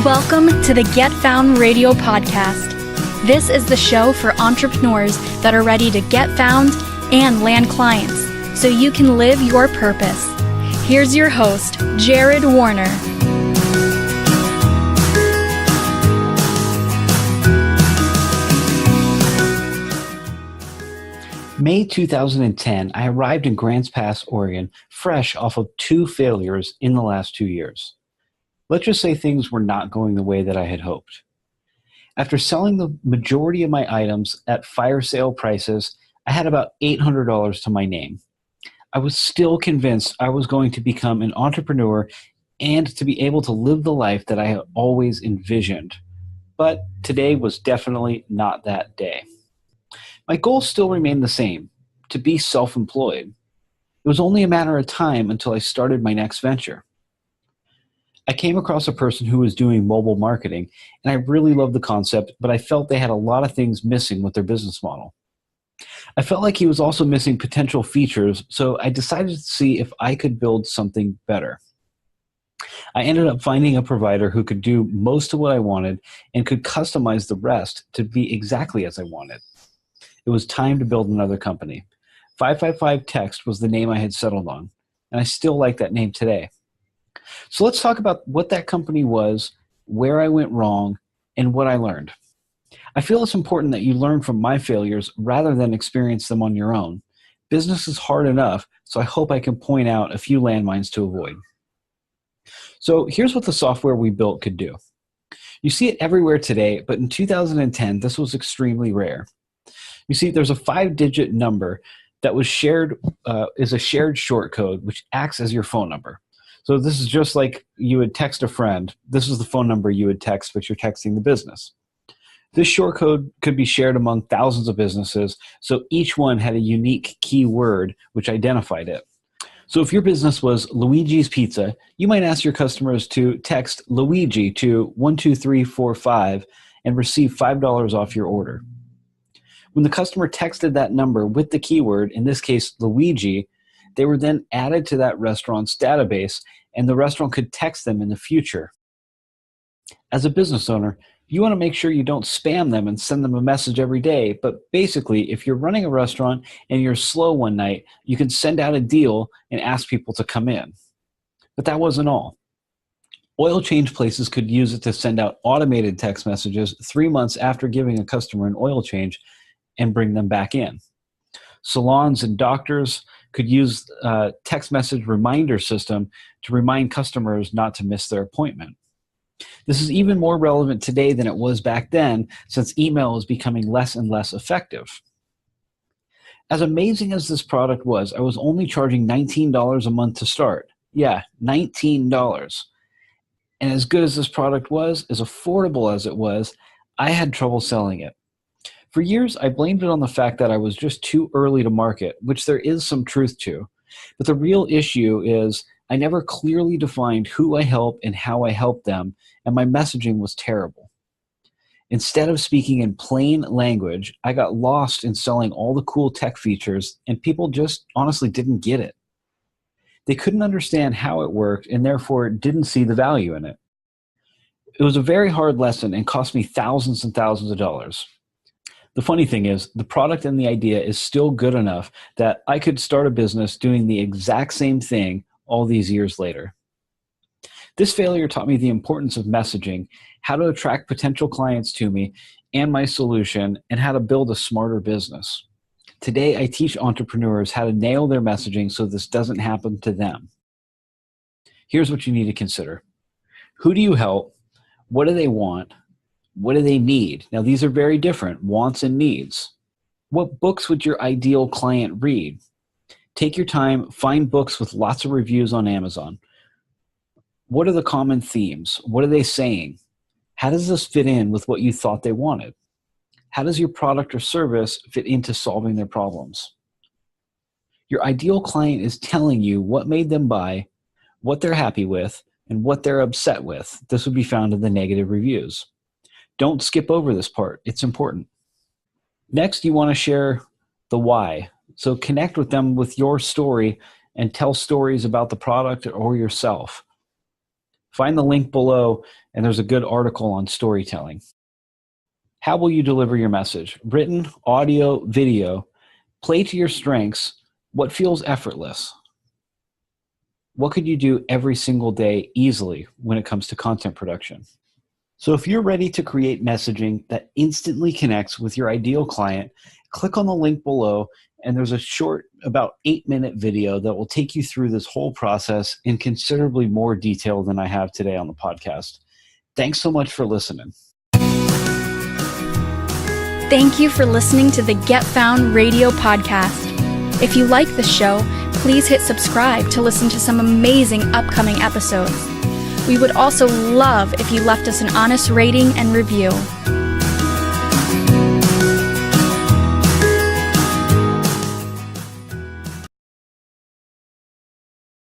Welcome to the Get Found Radio Podcast. This is the show for entrepreneurs that are ready to get found and land clients so you can live your purpose. Here's your host, Jared Warner. May 2010, I arrived in Grants Pass, Oregon, fresh off of 2 failures in the last 2 years. Let's just say things were not going the way that I had hoped. After selling the majority of my items at fire sale prices, I had about $800 to my name. I was still convinced I was going to become an entrepreneur and to be able to live the life that I had always envisioned. But today was definitely not that day. My goals still remained the same, to be self-employed. It was only a matter of time until I started my next venture. I came across a person who was doing mobile marketing, and I really loved the concept, but I felt they had a lot of things missing with their business model. I felt like he was also missing potential features, so I decided to see if I could build something better. I ended up finding a provider who could do most of what I wanted and could customize the rest to be exactly as I wanted. It was time to build another company. 555 Text was the name I had settled on, and I still like that name today. So let's talk about what that company was, where I went wrong, and what I learned. I feel it's important that you learn from my failures rather than experience them on your own. Business is hard enough, so I hope I can point out a few landmines to avoid. So here's what the software we built could do. You see it everywhere today, but in 2010, this was extremely rare. You see, there's a 5-digit number that was shared, is a shared short code, which acts as your phone number. So this is just like you would text a friend. This is the phone number you would text, but you're texting the business. This short code could be shared among thousands of businesses, so each one had a unique keyword which identified it. So if your business was Luigi's Pizza, you might ask your customers to text Luigi to 12345 and receive $5 off your order. When the customer texted that number with the keyword, in this case Luigi, they were then added to that restaurant's database, and the restaurant could text them in the future. As a business owner, you want to make sure you don't spam them and send them a message every day, but basically, if you're running a restaurant and you're slow one night, you can send out a deal and ask people to come in. But that wasn't all. Oil change places could use it to send out automated text messages 3 months after giving a customer an oil change and bring them back in. Salons and doctors could use a text message reminder system to remind customers not to miss their appointment. This is even more relevant today than it was back then, since email is becoming less and less effective. As amazing as this product was, I was only charging $19 a month to start. Yeah, $19. And as good as this product was, as affordable as it was, I had trouble selling it. For years, I blamed it on the fact that I was just too early to market, which there is some truth to. But the real issue is I never clearly defined who I help and how I help them, and my messaging was terrible. Instead of speaking in plain language, I got lost in selling all the cool tech features, and people just honestly didn't get it. They couldn't understand how it worked, and therefore didn't see the value in it. It was a very hard lesson and cost me thousands and thousands of dollars. The funny thing is, the product and the idea is still good enough that I could start a business doing the exact same thing all these years later. This failure taught me the importance of messaging, how to attract potential clients to me and my solution, and how to build a smarter business. Today, I teach entrepreneurs how to nail their messaging so this doesn't happen to them. Here's what you need to consider. Who do you help? What do they want? What do they need? Now, these are very different, wants and needs. What books would your ideal client read? Take your time, find books with lots of reviews on Amazon. What are the common themes? What are they saying? How does this fit in with what you thought they wanted? How does your product or service fit into solving their problems? Your ideal client is telling you what made them buy, what they're happy with, and what they're upset with. This would be found in the negative reviews. Don't skip over this part. It's important. Next, you want to share the why. So connect with them with your story and tell stories about the product or yourself. Find the link below, and there's a good article on storytelling. How will you deliver your message? Written, audio, video. Play to your strengths. What feels effortless? What could you do every single day easily when it comes to content production? So if you're ready to create messaging that instantly connects with your ideal client, click on the link below, and there's a short, about 8-minute video that will take you through this whole process in considerably more detail than I have today on the podcast. Thanks so much for listening. Thank you for listening to the Get Found Radio podcast. If you like the show, please hit subscribe to listen to some amazing upcoming episodes. We would also love if you left us an honest rating and review.